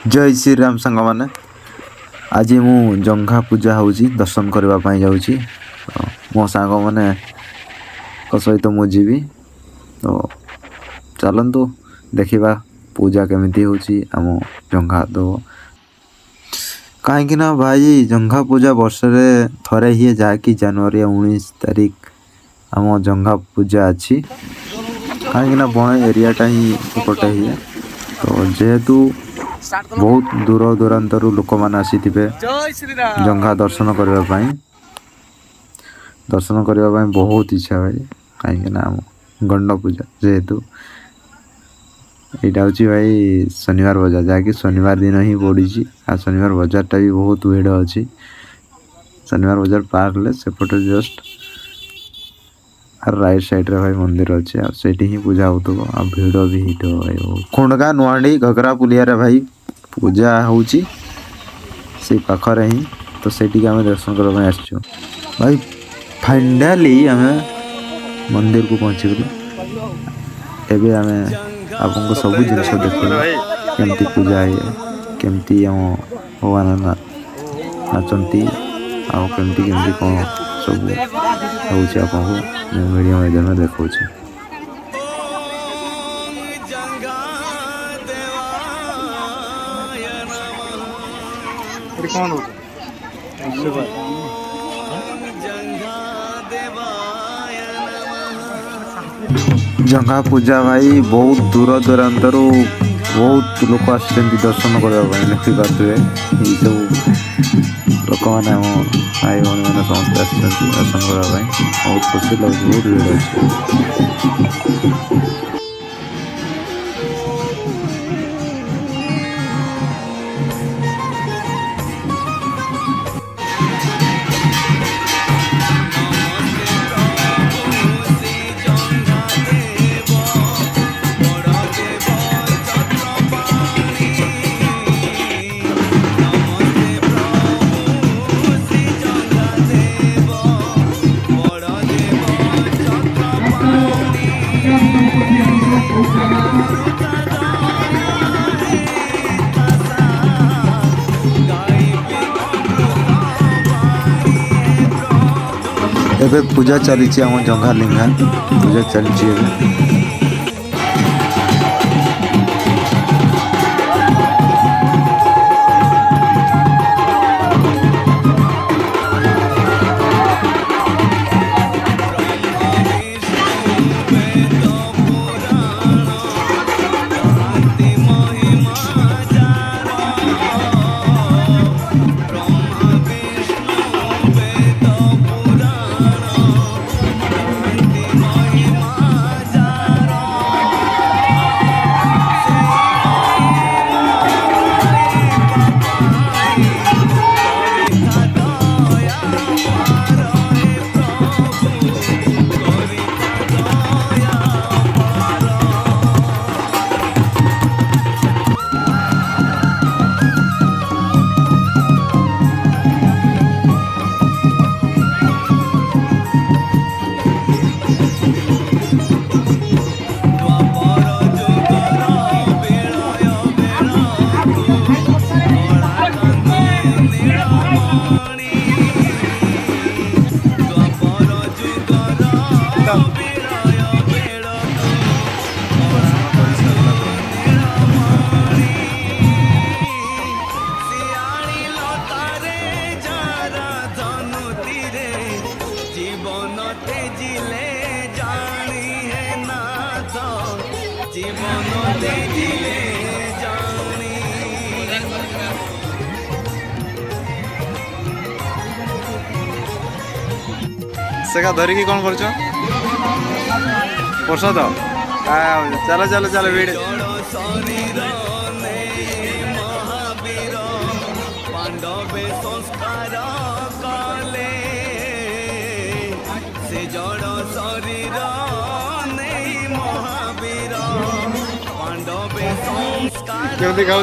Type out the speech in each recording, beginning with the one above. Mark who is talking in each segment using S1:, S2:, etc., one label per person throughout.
S1: जय श्री राम सांग मैंने आज मु जंघा पूजा हूँ दर्शन करने जाऊँगी मो सांग मैंने सहित मु जीवी तो चलतु देखा पूजा केमी होम जंघा तो कहीं भाई जंघा पूजा वर्ष थे ही जहाँकि जनवरी 19 तारीख आम जंघा पूजा अच्छी कहीं बण एरियाटा ही एपटे ही तो जेहेतु बहुत दूर दूरांतर लोक मैंने आसी जंघा दर्शन करने बहुत इच्छा भाई कहीं गंड पूजा जेहेतु यहाँ हूँ भाई शनिवार बजार जहाँकि शनिवार दिन ही पड़ी शनिवार बजारटा भी बहुत भीड़ अच्छी शनिवार बजार पार ले सेपटे जस्ट राइट साइड रे भाई मंदिर अच्छे आठी ही पूजा हो भीड़ भी होता भाई खुंडगा नुआंडी घगरा पुलिया रे भाई पूजा होची से पाखरे ही तो सेठी आम दर्शन करने आसचु भाई फाइनाली आम मंदिर को पहुँची गलु एबे आम आपको सब जिनस देख केमती पूजा है केमती आम भगवान नाचती आमती केमती कौन सब आपको मीडिया माध्यम देखा जंघा पूजा भाई बहुत दूर दूरांतर बहुत लोक आस दर्शन करने देखिपे सब लोक मैंने भाई भाई मैंने समस्त दर्शन करने बहुत खुशी लगे बहुत भीड़ अच्छे एबे पूजा चली आम जंघा लिंगा पूजा चली सेका धरिकी कौन कर प्रसाद चलो चलो चलो वीड केमती खाऊँ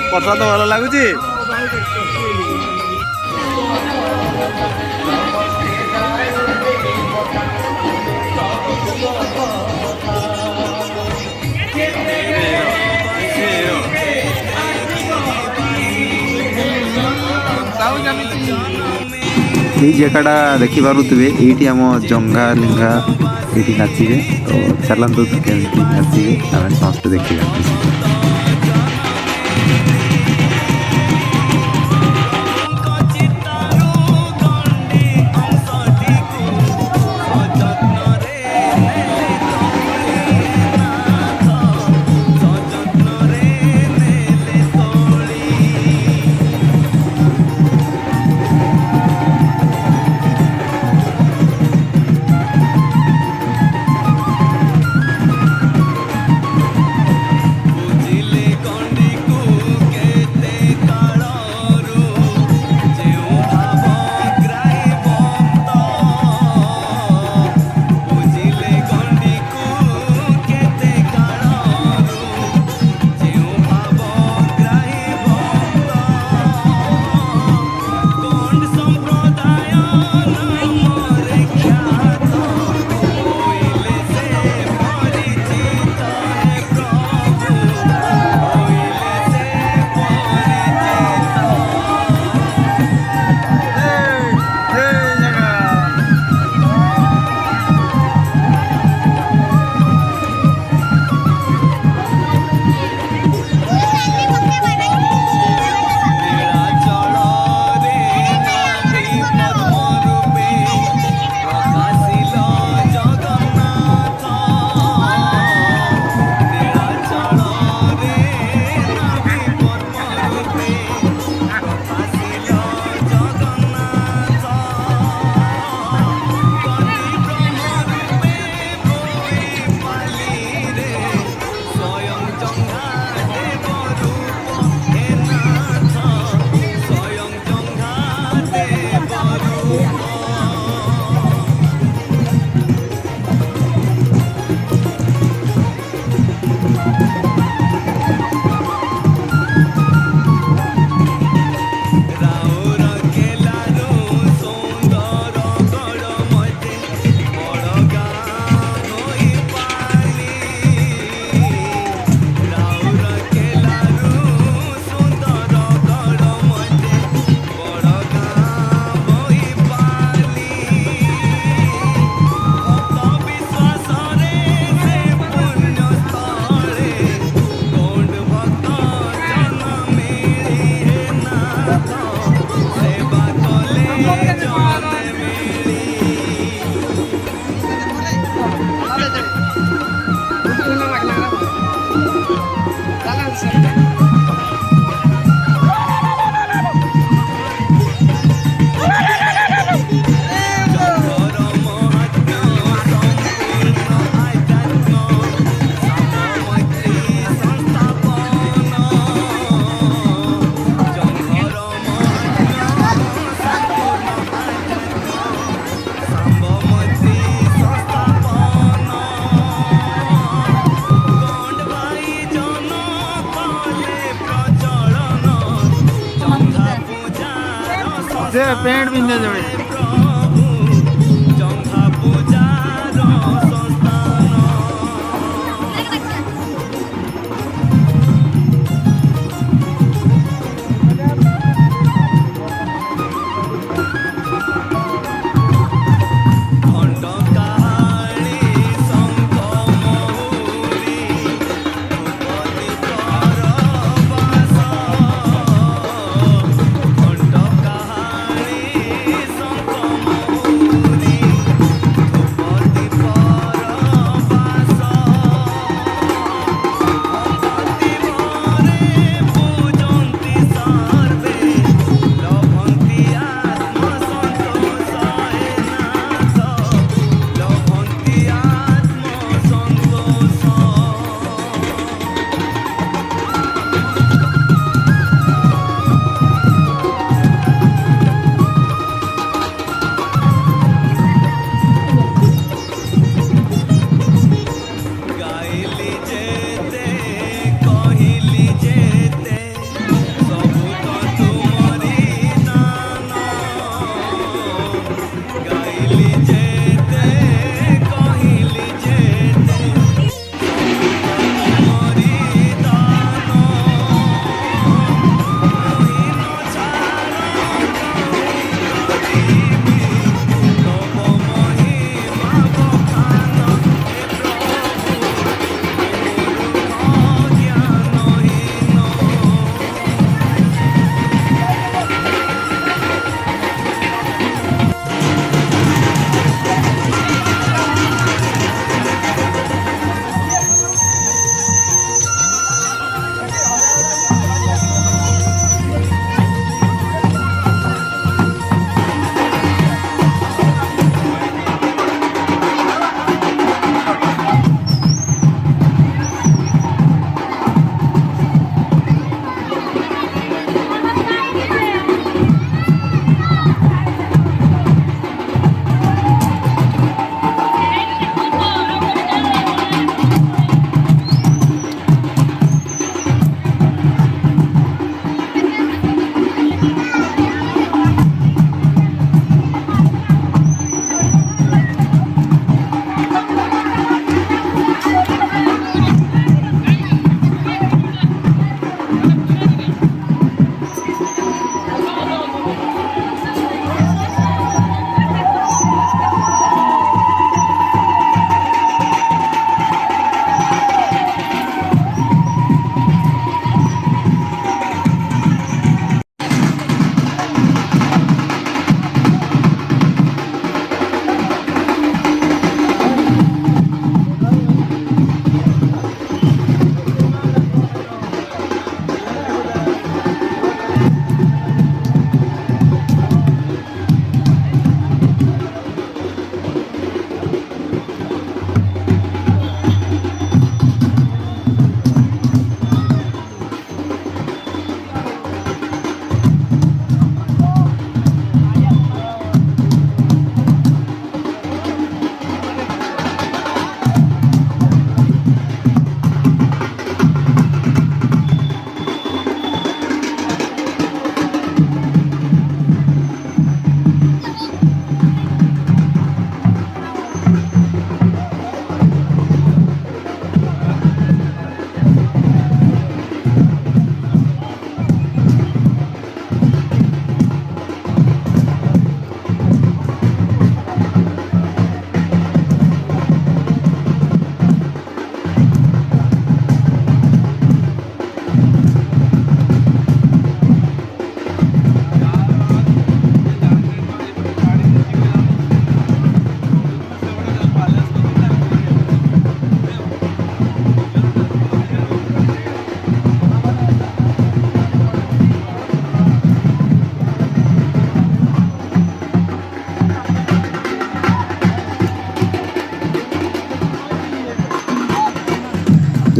S1: ପ୍ରସାଦ ଭଲ ଲାଗୁଛି। এই জায়গাটা ଦେଖିପାରୁଥିବେ ଏଇଠି ଆମ ଜଙ୍ଘା ଲିଙ୍ଗା ଏଇଠି ନାଚିବେ। ତ ଚାଲନ୍ତୁ କେମିତି ନାଚିବେ ଆମେ ସମସ୍ତେ ଦେଖିବା। पैंट पिंधे जड़े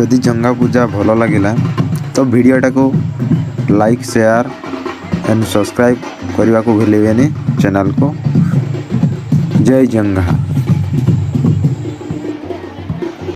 S1: जदि जंगा पूजा भल लगिला तो वीडियोटा को लाइक शेयर एंड सब्सक्राइब करने को भूलें चैनल को। जय जंगा।